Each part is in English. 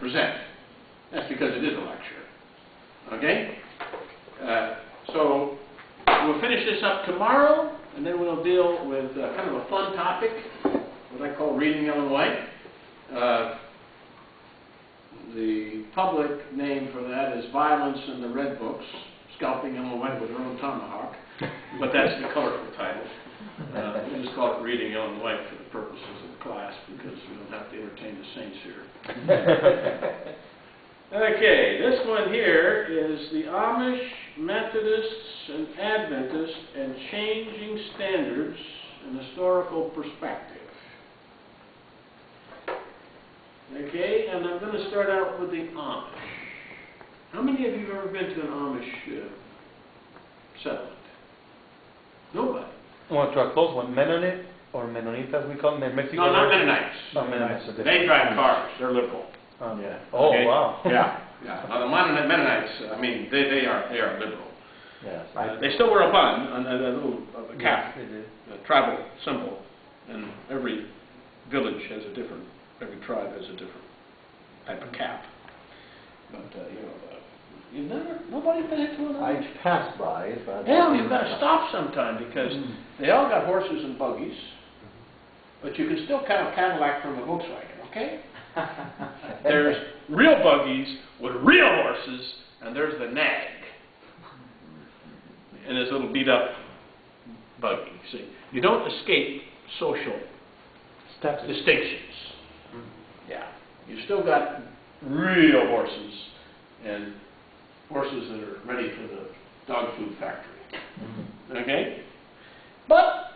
present. That's because it is a lecture. Okay? So we'll finish this up tomorrow, and then we'll deal with kind of a fun topic, what I call reading yellow and white. The public name for that is Violence in the Red Books, Scalping Yellow and White with Their Own Tomahawk, but that's the colorful title. We'll just call it Reading Yellow and White for the purposes of the class, because we don't have to entertain the saints here. Okay, this one here is the Amish, Methodists, and Adventists and Changing Standards in Historical Perspective. Okay, and I'm going to start out with the Amish. How many of you have ever been to an Amish settlement? Nobody. I want to try a close one. Mennonite, or Mennonitas we call them in Mexico? No, not Mennonites. Not Mennonites. They drive cars. They're liberal. Yeah. Oh, okay? Wow. Yeah, yeah. Now, the Mennonites, I mean, they are liberal. Yes. They still wear a bun, a little cap, yes, a tribal symbol, and every village has a different, every tribe has a different type of cap. But, you've never, nobody's been into an Amish? I passed by, but... Well, you've got to stop sometime, because they all got horses and buggies, but you can still count a Cadillac from a Volkswagen, okay? There's real buggies with real horses, and there's the nag. And his little beat-up buggy. See, you don't escape social distinctions. Yeah, you still got real horses and horses that are ready for the dog food factory. Okay, but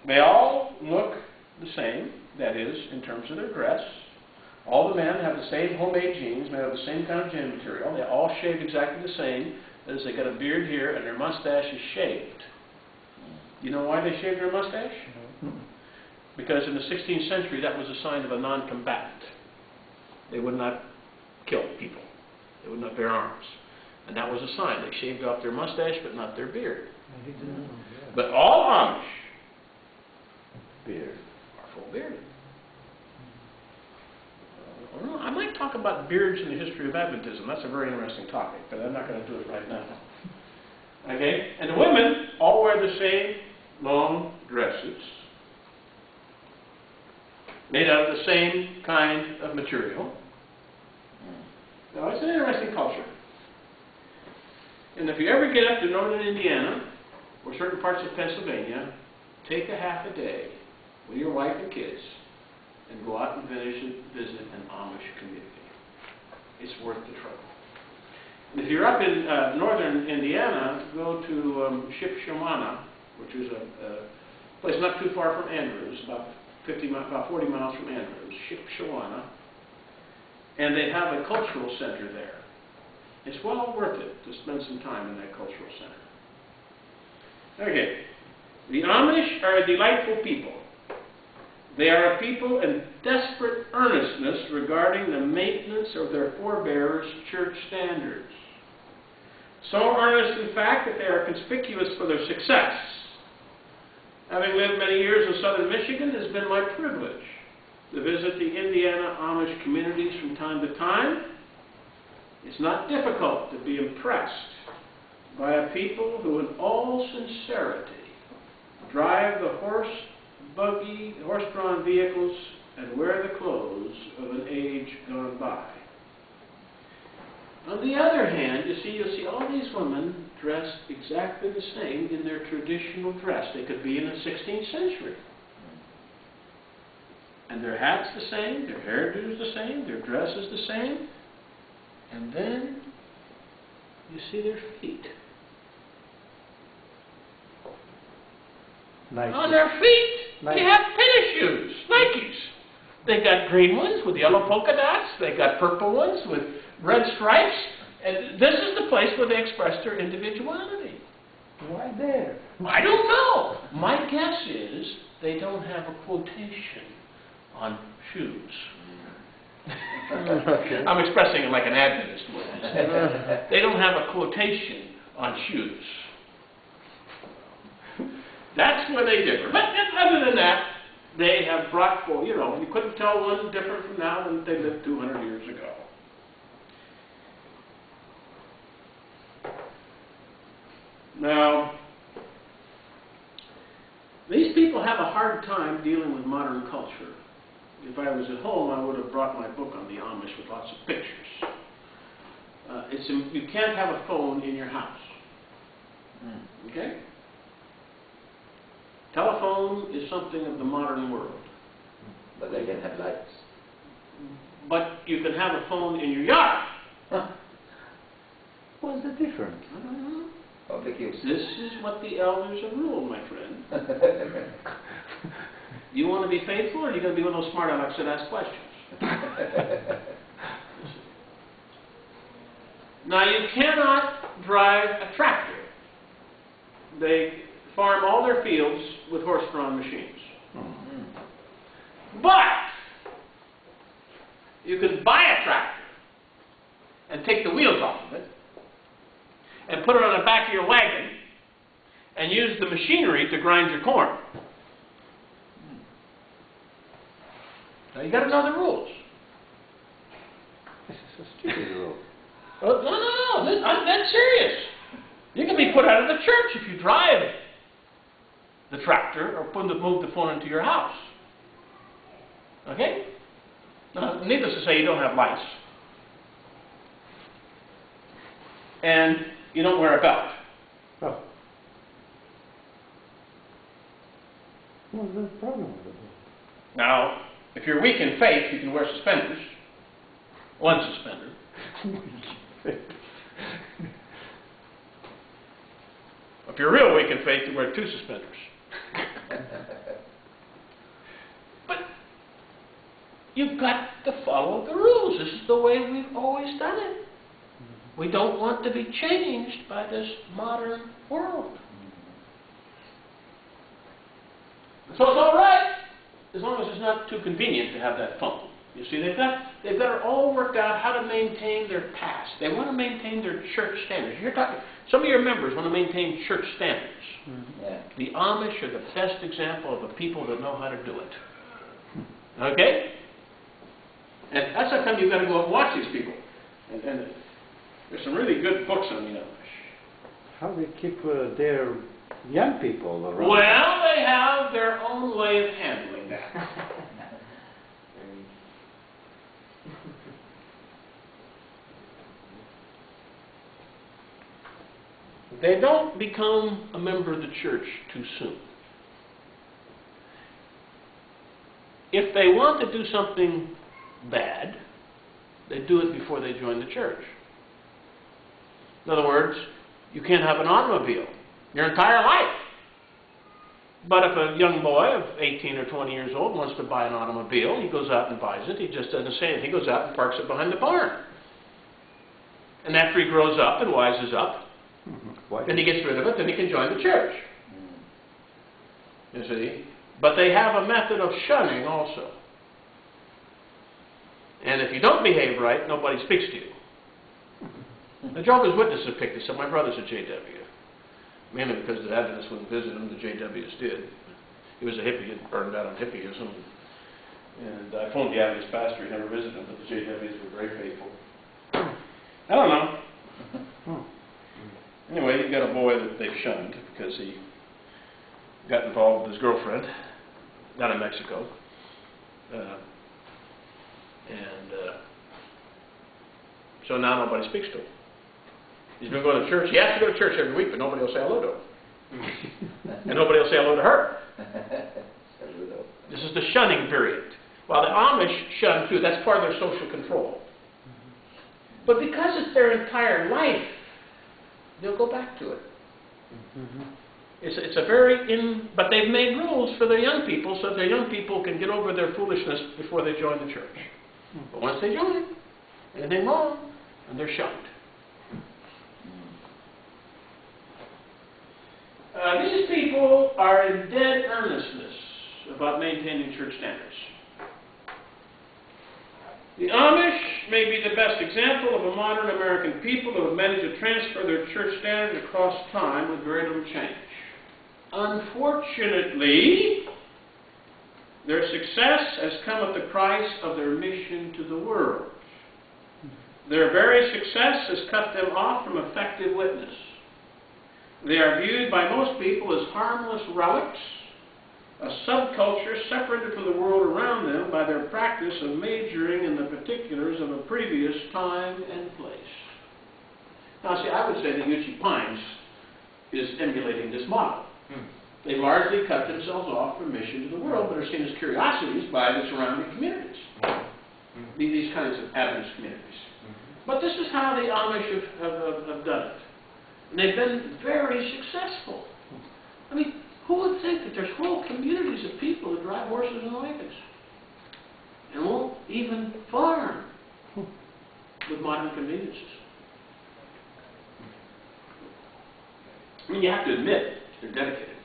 they all look the same. That is, in terms of their dress. All the men have the same homemade jeans, made of the same kind of jean material. They all shave exactly the same. That is, they got a beard here, and their mustache is shaved. You know why they shaved their mustache? Because in the 16th century, that was a sign of a non-combatant. They would not kill people. They would not bear arms. And that was a sign. They shaved off their mustache, but not their beard. But all Amish Beard. are full bearded. I might talk about beards in the history of Adventism. That's a very interesting topic, but I'm not going to do it right now. Okay? And the women all wear the same long dresses, made out of the same kind of material. Now, it's an interesting culture. And if you ever get up to northern Indiana, or certain parts of Pennsylvania, take a half a day with your wife and kids, and go out and visit an Amish community. It's worth the trouble. And if you're up in northern Indiana, go to Shipshawana, which is a place not too far from Andrews, about 40 miles from Andrews, Shipshawana, and they have a cultural center there. It's well worth it to spend some time in that cultural center. Okay, the Amish are a delightful people. They are a people in desperate earnestness regarding the maintenance of their forebears' church standards. So earnest, in fact, that they are conspicuous for their success. Having lived many years in southern Michigan, it has been my privilege to visit the Indiana Amish communities from time to time. It's not difficult to be impressed by a people who, in all sincerity, drive the horse-drawn vehicles, and wear the clothes of an age gone by. On the other hand, you'll see all these women dressed exactly the same in their traditional dress. They could be in the 16th century. And their hat's the same, their hairdo's the same, their dress is the same. And then you see their feet. Nice. On their feet, they have tennis shoes, Nikes. They got green ones with yellow polka dots. They got purple ones with red stripes. And this is the place where they express their individuality. Why there? I don't know. My guess is they don't have a quotation on shoes. Okay. I'm expressing it like an Adventist would. They don't have a quotation on shoes. That's where they differ. But other than that, they have brought forth, you couldn't tell one different from now than they lived 200 years ago. Now, these people have a hard time dealing with modern culture. If I was at home, I would have brought my book on the Amish with lots of pictures. You can't have a phone in your house. Okay? Telephone is something of the modern world. But they can have lights. But you can have a phone in your yard. What's the difference? I don't know. Public use. This is what the elders have ruled, my friend. You want to be faithful, or are you going to be one of those smart alecks that ask questions? Now, you cannot drive a tractor. They farm all their fields with horse-drawn machines. But you can buy a tractor and take the wheels off of it and put it on the back of your wagon and use the machinery to grind your corn. Now, you got to know the rules. This is a stupid rule. No, I'm dead serious. You can be put out of the church if you drive the tractor or move the phone into your house. Okay? Now, needless to say, you don't have lights. And you don't wear a belt. Oh. What's the problem with it? Now, if you're weak in faith, you can wear suspenders. One suspender. If you're real weak in faith, you wear 2 suspenders. But you've got to follow the rules. This is the way we've always done it. We don't want to be changed by this modern world. So it's all right, as long as it's not too convenient to have that phone. You see, they've got it all worked out how to maintain their past. They want to maintain their church standards. Some of your members want to maintain church standards. Yeah. The Amish are the best example of a people that know how to do it. Okay? And that's how come you've got to go and watch these people. And there's some really good books on the Amish. How they keep their young people around? Well, they have their own way of handling that. They don't become a member of the church too soon. If they want to do something bad, they do it before they join the church. In other words, you can't have an automobile your entire life. But if a young boy of 18 or 20 years old wants to buy an automobile, he goes out and buys it. He just doesn't say anything. He goes out and parks it behind the barn. And after he grows up and wises up, then he gets rid of it, then he can join the church. You see? But they have a method of shunning also. And if you don't behave right, nobody speaks to you. The Jehovah's Witnesses have picked this up. My brother's a JW. Mainly because the Adventists wouldn't visit him, the JWs did. He was a hippie and burned out on hippieism. And I phoned the Adventist pastor, he never visited him, but the JWs were very faithful. I don't know. Anyway, he got a boy that they've shunned because he got involved with his girlfriend down in Mexico. So now nobody speaks to him. He's been going to church. He has to go to church every week, but nobody will say hello to him. And nobody will say hello to her. This is the shunning period. While the Amish shun too, that's part of their social control. But because it's their entire life, they'll go back to it. It's a but they've made rules for their young people so that their young people can get over their foolishness before they join the church. But once they join, anything wrong, and they're shunned. These people are in dead earnestness about maintaining church standards. The Amish may be the best example of a modern American people who have managed to transfer their church standards across time with very little change. Unfortunately, Their success has come at the price of their mission to the world. Their very success has cut them off from effective witness. They are viewed by most people as harmless relics, a subculture separated from the world around them by their practice of majoring in the particulars of a previous time and place. Now, see, I would say that Uchee Pines is emulating this model. They largely cut themselves off from mission to the world, but are seen as curiosities by the surrounding communities, these kinds of Adventist communities. But this is how the Amish have done it. And they've been very successful. I mean, who would think that there's whole communities of people that drive horses and wagons and won't even farm with modern conveniences? I mean, you have to admit they're dedicated.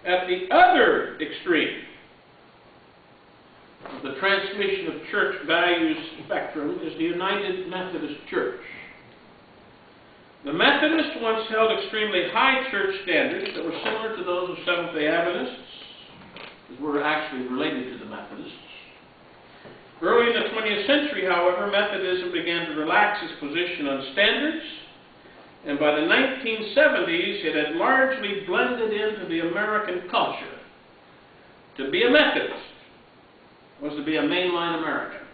At the other extreme of the transmission of church values spectrum is the United Methodist Church. The Methodists once held extremely high church standards that were similar to those of Seventh-day Adventists, because we're actually related to the Methodists. Early in the 20th century, however, Methodism began to relax its position on standards, and by the 1970s, it had largely blended into the American culture. To be a Methodist was to be a mainline American.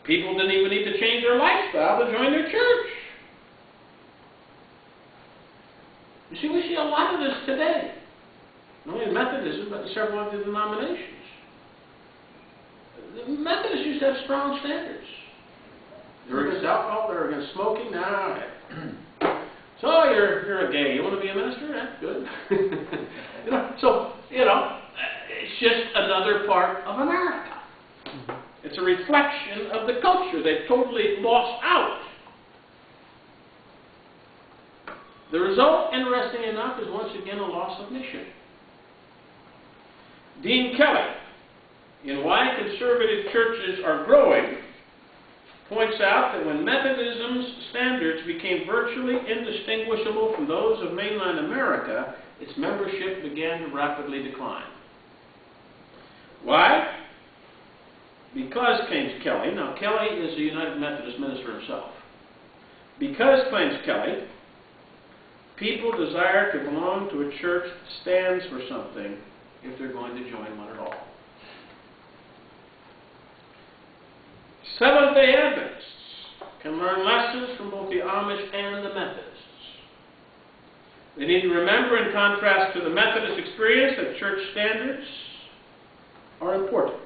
People didn't even need to change their lifestyle to join their church. You see, we see a lot of this today. Not only in Methodism, but in several other denominations. The Methodists used to have strong standards. They were against alcohol, they were against smoking. Now, so you're a gay. You want to be a minister? That's good. It's just another part of America. It's a reflection of the culture. They've totally lost out. The result, interesting enough, is once again a loss of mission. Dean Kelly, in Why Conservative Churches Are Growing, points out that when Methodism's standards became virtually indistinguishable from those of mainland America, its membership began to rapidly decline. Why? Because, claims Kelly, now Kelly is a United Methodist minister himself, because, claims Kelly, people desire to belong to a church that stands for something if they're going to join one at all. Seventh-day Adventists can learn lessons from both the Amish and the Methodists. They need to remember, in contrast to the Methodist experience, that church standards are important.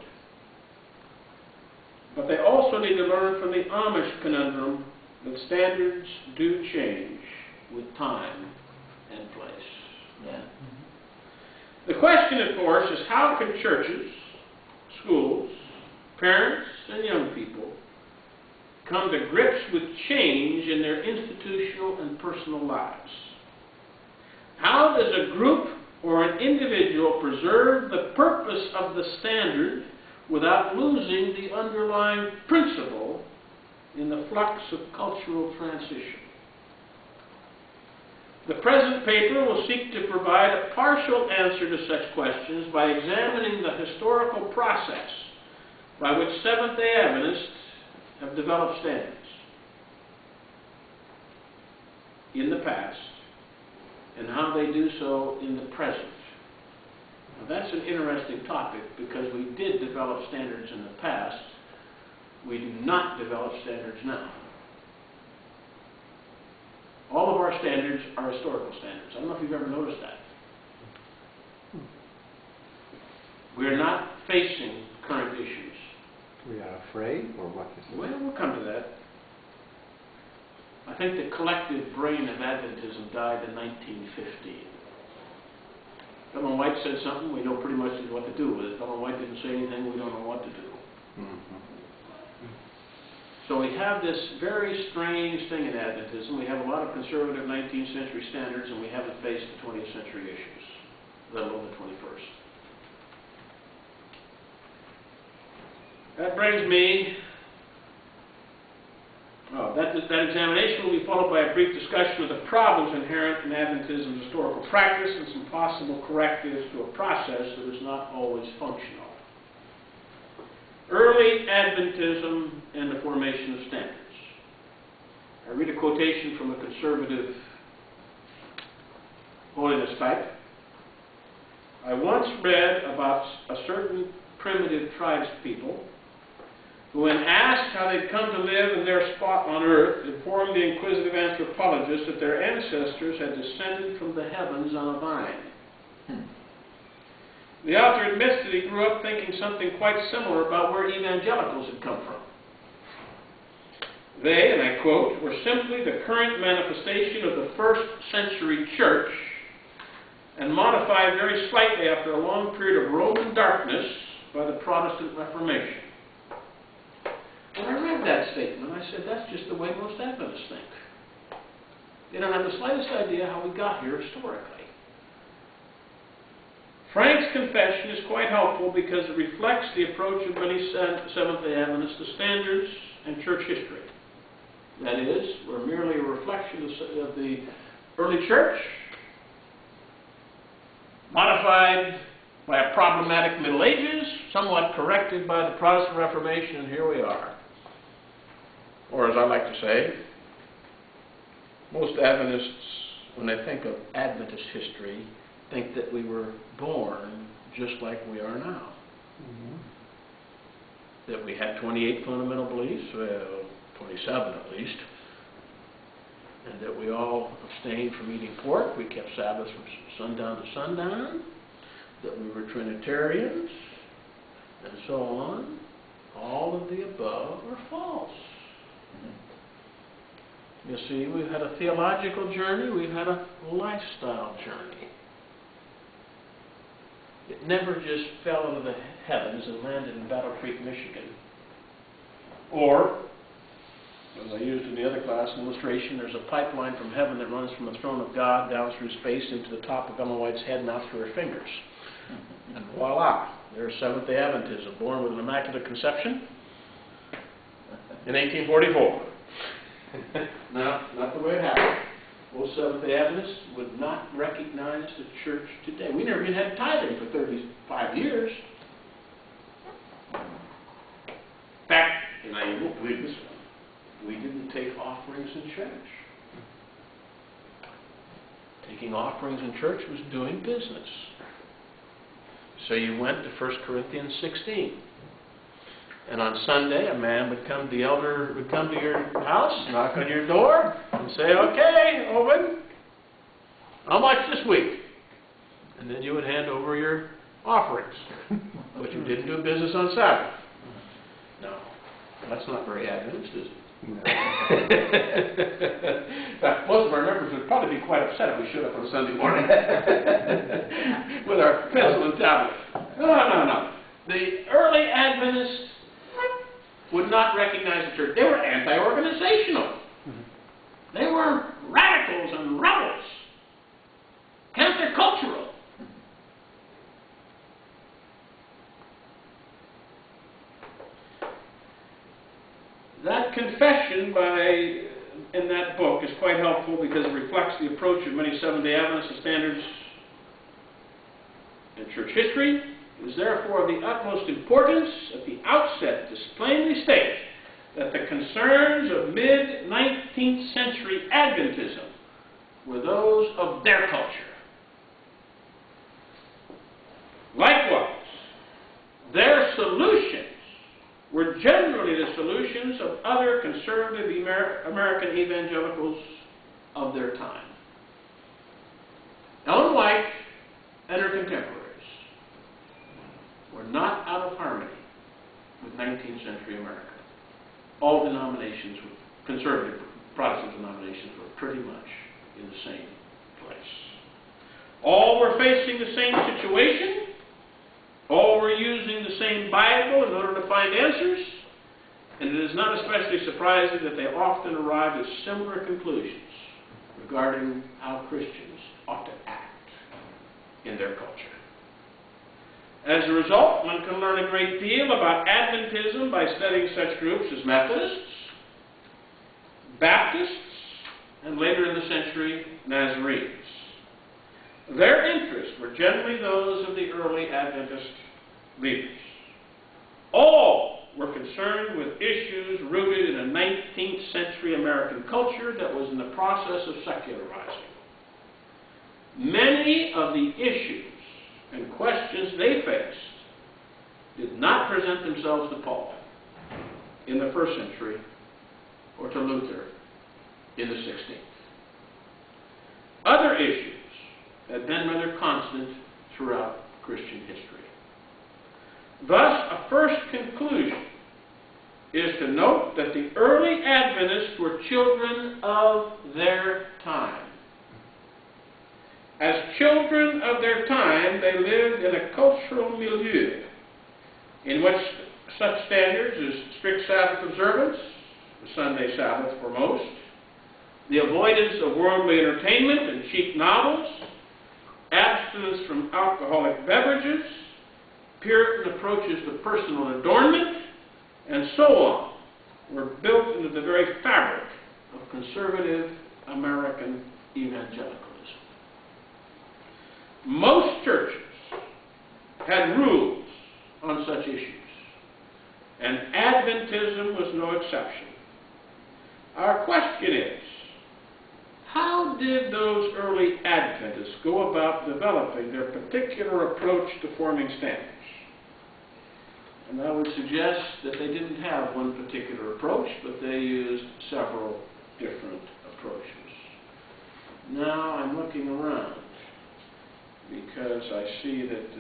But they also need to learn from the Amish conundrum that standards do change with time and place. Yeah. The question, of course, is how can churches, schools, parents, and young people come to grips with change in their institutional and personal lives? How does a group or an individual preserve the purpose of the standard without losing the underlying principle in the flux of cultural transition? The present paper will seek to provide a partial answer to such questions by examining the historical process by which Seventh-day Adventists have developed standards in the past and how they do so in the present. Now, that's an interesting topic because we did develop standards in the past. We do not develop standards now. All of our standards are historical standards. I don't know if you've ever noticed that. We're not facing current issues. We are afraid, or what is it? Well, we'll come to that. I think the collective brain of Adventism died in 1915. Ellen White said something, we know pretty much what to do with it. Ellen White didn't say anything, we don't know what to do. So we have this very strange thing in Adventism. We have a lot of conservative 19th century standards, and we haven't faced the 20th century issues, let alone the 21st. That brings me, That examination will be followed by a brief discussion of the problems inherent in Adventism's historical practice and some possible correctives to a process that is not always functional. Early Adventism and the formation of standards. I read a quotation from a conservative holiness type. I once read about a certain primitive tribespeople who, when asked how they'd come to live in their spot on earth, informed the inquisitive anthropologist that their ancestors had descended from the heavens on a vine. The author admits that he grew up thinking something quite similar about where evangelicals had come from. They, and I quote, were simply the current manifestation of the first century church and modified very slightly after a long period of Roman darkness by the Protestant Reformation. When I read that statement, I said, that's just the way most Adventists think. They don't have the slightest idea how we got here historically. Frank's confession is quite helpful because it reflects the approach of many Seventh-day Adventists to standards and church history. That is, we're merely a reflection of the early church, modified by a problematic Middle Ages, somewhat corrected by the Protestant Reformation, and here we are. Or as I like to say, most Adventists, when they think of Adventist history, think that we were born just like we are now. That we had 28 fundamental beliefs, well, 27 at least, and that we all abstained from eating pork, we kept Sabbath from sundown to sundown, that we were Trinitarians, and so on. All of the above are false. You see, we've had a theological journey, we've had a lifestyle journey. It never just fell into the heavens and landed in Battle Creek, Michigan. Or, as I used in the other class, an illustration, there's a pipeline from heaven that runs from the throne of God down through space into the top of Ellen White's head and out through her fingers. And voila, there's Seventh-day Adventism, born with an immaculate conception in 1844. No, not the way it happened. Most Seventh-day Adventists would not recognize the church today. We never even had tithing for 35 years. In fact, and I won't believe this one, we didn't take offerings in church. Taking offerings in church was doing business. So you went to 1 Corinthians 16. And on Sunday, a man the elder would come to your house, knock on your door, and say, okay, Owen, how much this week? And then you would hand over your offerings. But you didn't do business on Sabbath. No, that's not very Adventist, is it? No. In fact, most of our members would probably be quite upset if we showed up on Sunday morning with our pencil and tablet. No. The early Adventists would not recognize the church. They were anti-organizational. They were radicals and rebels, countercultural. That confession in that book is quite helpful because it reflects the approach of many Seventh-day Adventist standards in church history. It is therefore of the utmost importance at the outset to plainly state that the concerns of mid-19th century Adventism were those of their culture. Likewise, their solutions were generally the solutions of other conservative American evangelicals of their time. Ellen White and her contemporaries were not out of harmony with 19th century America. All denominations, conservative Protestant denominations, were pretty much in the same place. All were facing the same situation. All were using the same Bible in order to find answers. And it is not especially surprising that they often arrived at similar conclusions regarding how Christians ought to act in their culture. As a result, one can learn a great deal about Adventism by studying such groups as Methodists, Baptists, and later in the century, Nazarenes. Their interests were generally those of the early Adventist leaders. All were concerned with issues rooted in a 19th century American culture that was in the process of secularizing. Many of the issues and questions they faced did not present themselves to Paul in the first century or to Luther in the 16th. Other issues had been rather constant throughout Christian history. Thus, a first conclusion is to note that the early Adventists were children of their time. As children of their time, they lived in a cultural milieu in which such standards as strict Sabbath observance, the Sunday Sabbath for most, the avoidance of worldly entertainment and cheap novels, abstinence from alcoholic beverages, Puritan approaches to personal adornment, and so on, were built into the very fabric of conservative American evangelicalism. Most churches had rules on such issues, and Adventism was no exception. Our question is, how did those early Adventists go about developing their particular approach to forming standards? And I would suggest that they didn't have one particular approach, but they used several different approaches. Now I'm looking around because I see that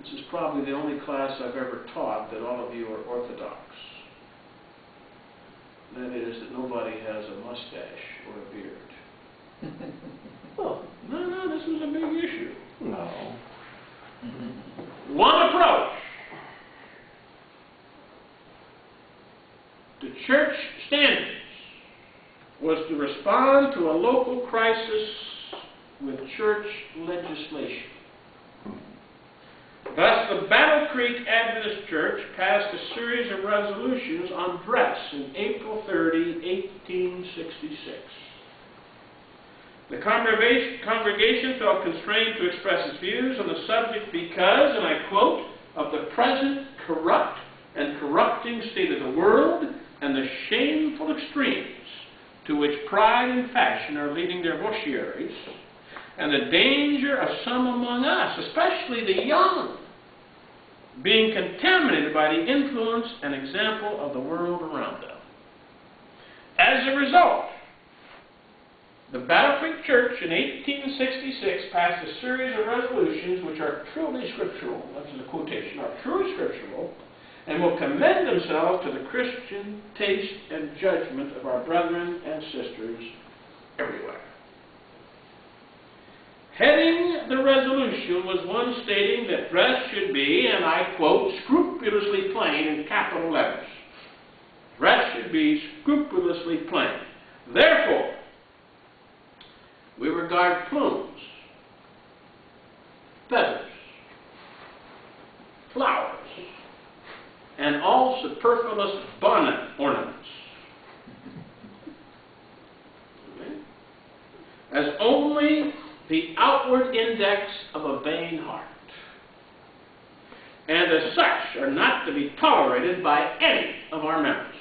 this is probably the only class I've ever taught that all of you are Orthodox. That is, that nobody has a mustache or a beard. Oh, No, this was a big issue. no. One approach to church standards was to respond to a local crisis with church legislation. Thus, the Battle Creek Adventist Church passed a series of resolutions on dress in April 30, 1866. The congregation felt constrained to express its views on the subject because, and I quote, of the present corrupt and corrupting state of the world and the shameful extremes to which pride and fashion are leading their votieres, and the danger of some among us, especially the young, being contaminated by the influence and example of the world around them. As a result, the Battle Creek Church in 1866 passed a series of resolutions which are truly scriptural, that's in a quotation, are truly scriptural, and will commend themselves to the Christian taste and judgment of our brethren and sisters everywhere. Heading the resolution was one stating that dress should be, and I quote, scrupulously plain in capital letters. Dress should be scrupulously plain. Therefore, we regard plumes, feathers, flowers, and all superfluous bonnet ornaments as only the outward index of a vain heart, and as such are not to be tolerated by any of our members.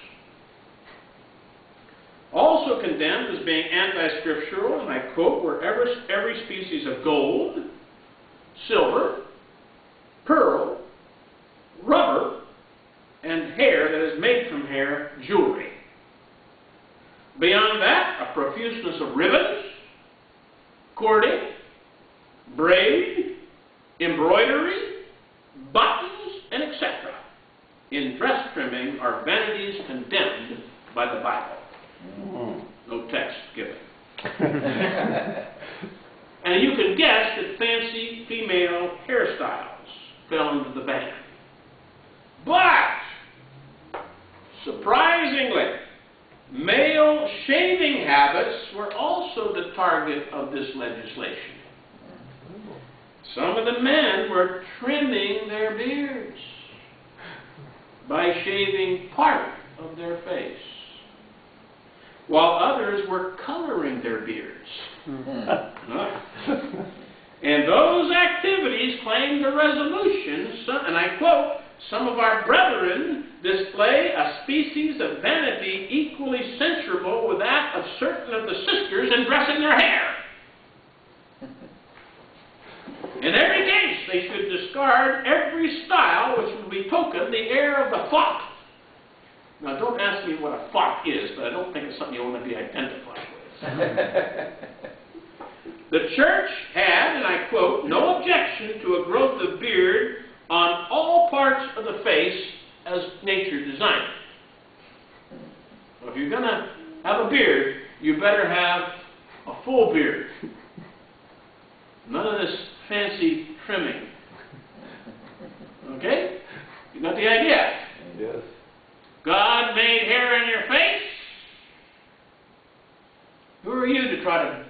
Also condemned as being anti-scriptural, and I quote, were every species of gold, silver, pearl, rubber, and hair that is made from hair jewelry. Beyond that, a profuseness of ribbons, cording, braid, embroidery, buttons, and etc. in dress trimming are vanities condemned by the Bible. No text given. And you can guess that fancy female hairstyles fell into the ban. But, surprisingly, male shaving habits were also the target of this legislation. Some of the men were trimming their beards by shaving part of their face. while others were coloring their beards. And those activities claim the resolution, and I quote, "Some of our brethren display a species of vanity equally censurable with that of certain of the sisters in dressing their hair. In every case, they should discard every style which would betoken the air of the fop." Now, don't ask me what a fop is, but I don't think it's something you want to be identified with. "The church had," and I quote, "no objection to a growth of beard on all parts of the face as nature designed it." So if you're going to have a beard, you better have a full beard. None of this fancy trimming. Okay? You got the idea? Yes. God made hair in your face. Who are you to try to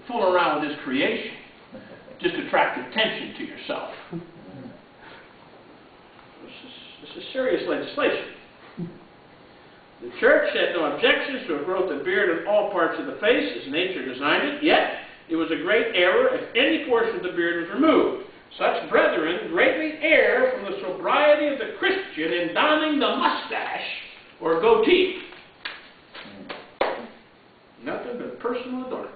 fool around with His creation? Just attract attention to yourself. This is serious legislation. "The church had no objections to a growth of beard on all parts of the face as nature designed it, yet it was a great error if any portion of the beard was removed. Such brethren greatly err from the sobriety of the Christian in donning the mustache or goatee." Nothing but personal adornment.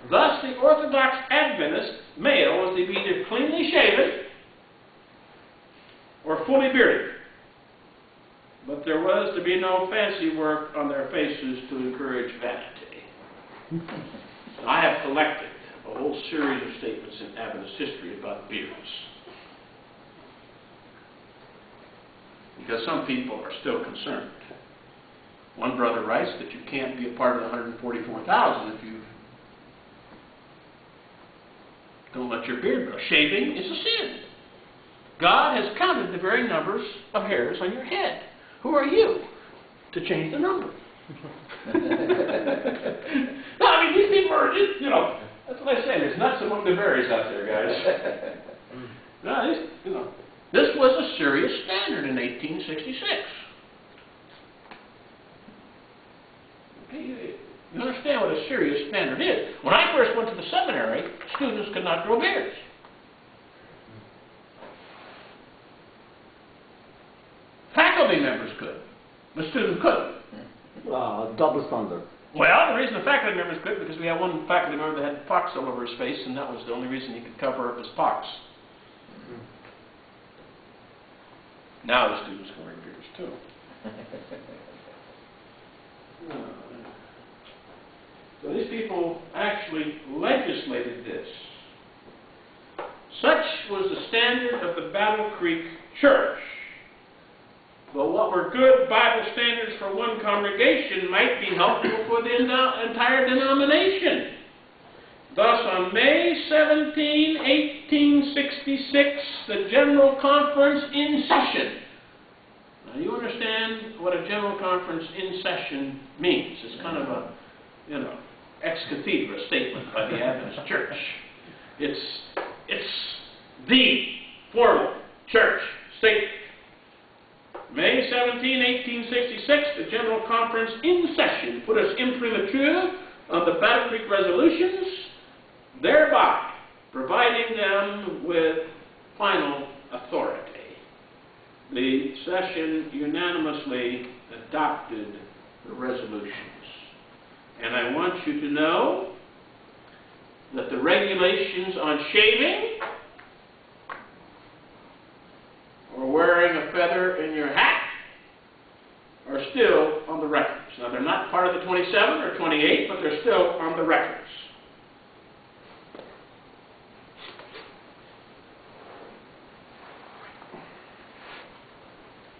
"Thus, the Orthodox Adventist male was to be either cleanly shaven or fully bearded. But there was to be no fancy work on their faces to encourage vanity." So I have collected a whole series of statements in Adventist history about beards. Because some people are still concerned. One brother writes that you can't be a part of the 144,000 if you don't let your beard grow. Shaving is a sin. God has counted the very numbers of hairs on your head. Who are you to change the number? No, I mean, these people are just, that's what I say. There's nuts among the berries out there, guys. No, this was a serious standard in 1866. Okay, you understand what a serious standard is. When I first went to the seminary, students could not grow beards. Faculty members could, but students couldn't. Double standard. Well, the reason the faculty members could, because we had one faculty member that had pox all over his face, and that was the only reason he could cover up his pox. Now the students can wear beards too. So these people actually legislated this. Such was the standard of the Battle Creek Church. But what were good Bible standards for one congregation might be helpful for the entire denomination. Thus, on May 17, 1866, the General Conference in session. Now, you understand what a General Conference in session means. It's kind of a, ex cathedra statement by the Adventist Church. It's the formal church statement. May 17, 1866, the General Conference in session put us imprimatur on the Battle Creek resolutions, thereby providing them with final authority. The session unanimously adopted the resolutions. And I want you to know that the regulations on shaving or wearing a feather in your hat are still on the records. Now, they're not part of the 27 or 28, but they're still on the records.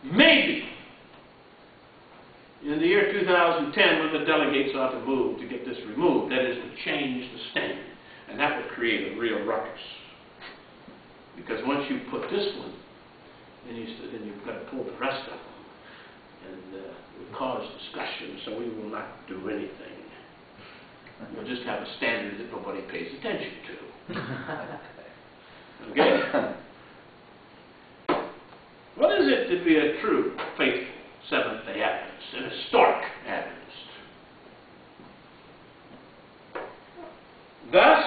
Maybe in the year 2010, when the delegates ought to move to get this removed, that is, to change the standard, and that would create a real ruckus. Because once you put this one, then you've got to pull the rest of them, and it would cause discussion, so we will not do anything. We'll just have a standard that nobody pays attention to. Okay? What is it to be a true, faithful Seventh-day Adventist? an historic Adventist. Thus,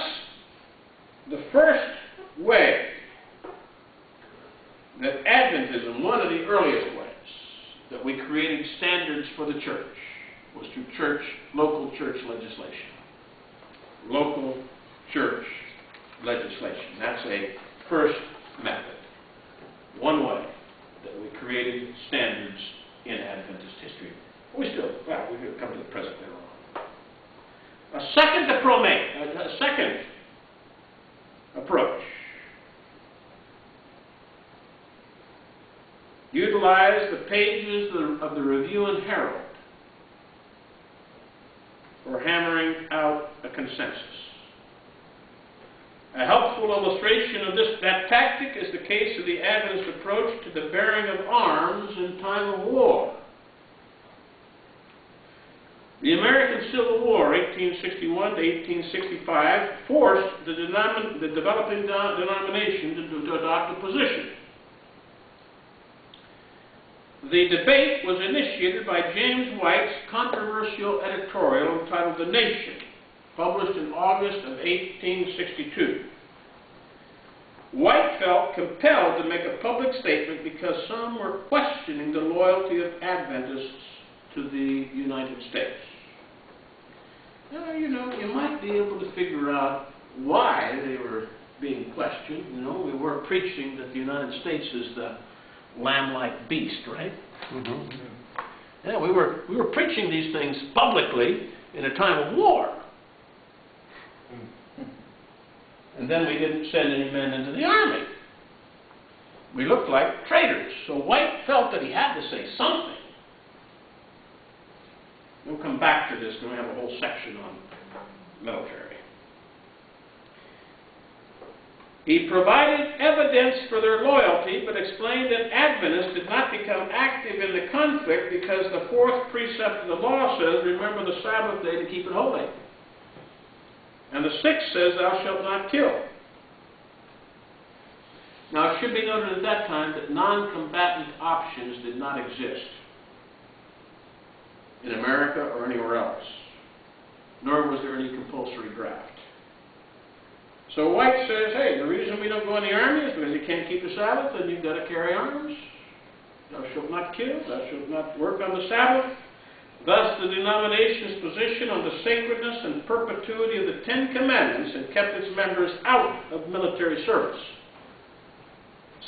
the first way that Adventism, one of the earliest ways that we created standards for the church, was through local church legislation. Local church legislation. That's a first method. One way that we created standards in Adventist history. We could come to the present later on. A second approach utilized the pages of the Review and Herald for hammering out a consensus. A helpful illustration of that tactic is the case of the Adventist approach to the bearing of arms in time of war. The American Civil War, 1861 to 1865, forced the developing denomination to adopt a position. The debate was initiated by James White's controversial editorial entitled "The Nation," published in August of 1862. White felt compelled to make a public statement because some were questioning the loyalty of Adventists to the United States. Now, you might be able to figure out why they were being questioned. We weren't preaching that the United States is the lamb-like beast, right? Mm-hmm. Yeah, we were preaching these things publicly in a time of war. And then we didn't send any men into the army. We looked like traitors. So White felt that he had to say something. We'll come back to this, and we have a whole section on military. He provided evidence for their loyalty, but explained that Adventists did not become active in the conflict because the fourth precept of the law says, remember the Sabbath day to keep it holy. And the sixth says, thou shalt not kill. Now, it should be noted at that time that non-combatant options did not exist in America or anywhere else, nor was there any compulsory draft. So White says, hey, the reason we don't go in the army is because you can't keep the Sabbath and you've got to carry arms. Thou shalt not kill, thou shalt not work on the Sabbath. Thus, the denomination's position on the sacredness and perpetuity of the Ten Commandments had kept its members out of military service,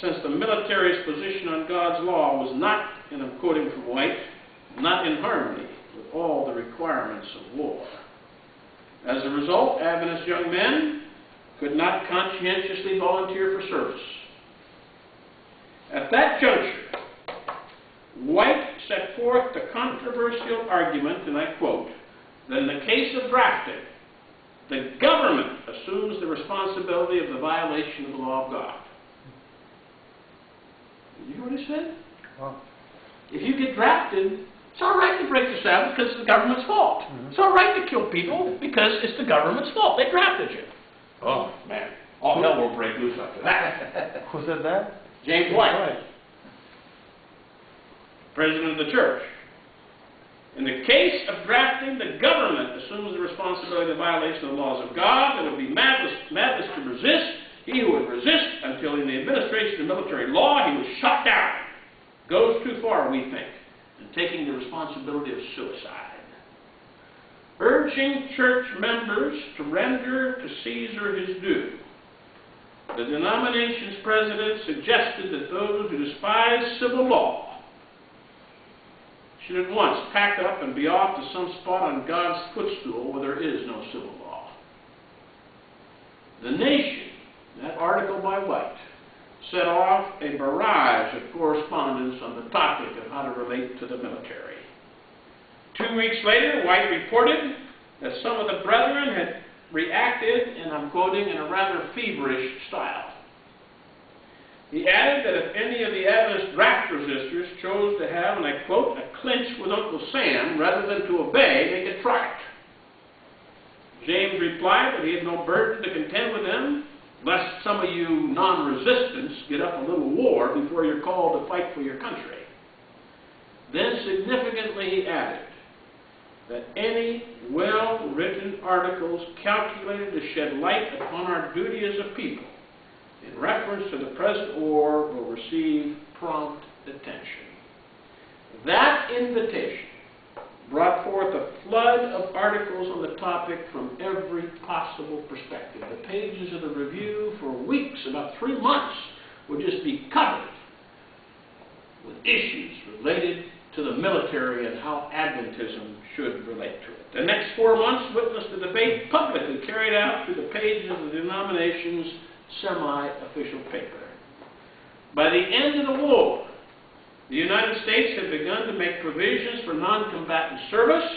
since the military's position on God's law was not, and I'm quoting from White, not in harmony with all the requirements of war. As a result, Adventist young men could not conscientiously volunteer for service. At that juncture, White set forth the controversial argument, and I quote, that in the case of drafting, the government assumes the responsibility of the violation of the law of God. Did you hear what he said? Wow. If you get drafted, it's all right to break the Sabbath because it's the government's fault. Mm-hmm. It's all right to kill people because it's the government's fault. They drafted you. Oh, man. All hell will break loose after that. Who said that? James White. President of the church. In the case of drafting, the government assumes the responsibility of the violation of the laws of God. It would be madness to resist. He who would resist until in the administration of military law, he was shot down. Goes too far, we think, in taking the responsibility of suicide. Urging church members to render to Caesar his due, the denomination's president suggested that those who despise civil law should at once pack up and be off to some spot on God's footstool where there is no civil law. The Nation, that article by White, set off a barrage of correspondence on the topic of how to relate to the military. 2 weeks later, White reported that some of the brethren had reacted, and I'm quoting, in a rather feverish style. He added that if any of the Adventist draft resistors chose to have, and I quote, a clinch with Uncle Sam rather than to obey, they could try it. James replied that he had no burden to contend with them, lest some of you non-resistants get up a little war before you're called to fight for your country. Then significantly he added that any well-written articles calculated to shed light upon our duty as a people in reference to the present war will receive prompt attention. That invitation brought forth a flood of articles on the topic from every possible perspective. The pages of the review for weeks, about 3 months, would just be covered with issues related to the military and how Adventism should relate to it. The next 4 months witnessed the debate publicly carried out through the pages of the denomination's semi-official paper. By the end of the war, the United States had begun to make provisions for non-combatant service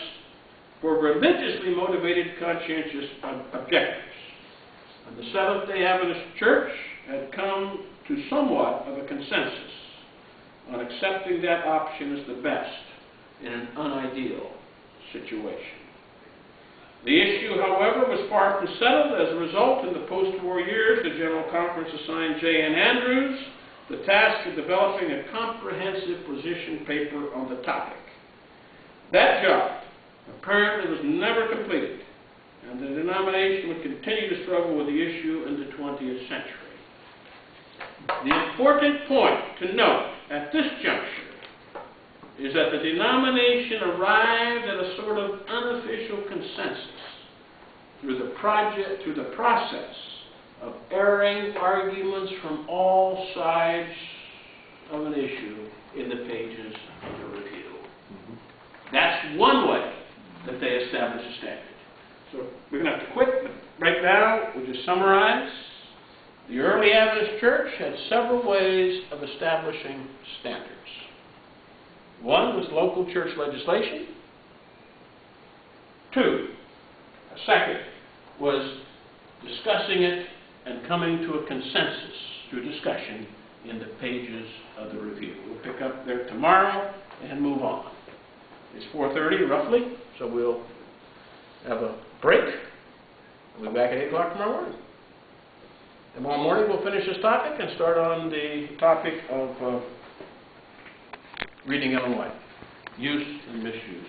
for religiously motivated conscientious objectives. And the Seventh-day Adventist Church had come to somewhat of a consensus on accepting that option as the best in an unideal situation. The issue, however, was far from settled. As a result, in the post-war years, the General Conference assigned J.N. Andrews the task of developing a comprehensive position paper on the topic. That job apparently was never completed, and the denomination would continue to struggle with the issue in the 20th century. The important point to note at this juncture is that the denomination arrived at a sort of unofficial consensus through the process of airing arguments from all sides of an issue in the pages of the review. That's one way that they establish a standard. So we're going to have to quit, but right now we'll just summarize. The early Adventist church had several ways of establishing standards. One was local church legislation. A second was discussing it and coming to a consensus through discussion in the pages of the review. We'll pick up there tomorrow and move on. It's 4:30 roughly, so we'll have a break. We'll be back at 8 o'clock tomorrow morning. Tomorrow morning we'll finish this topic and start on the topic of reading Ellen White, use and misuse.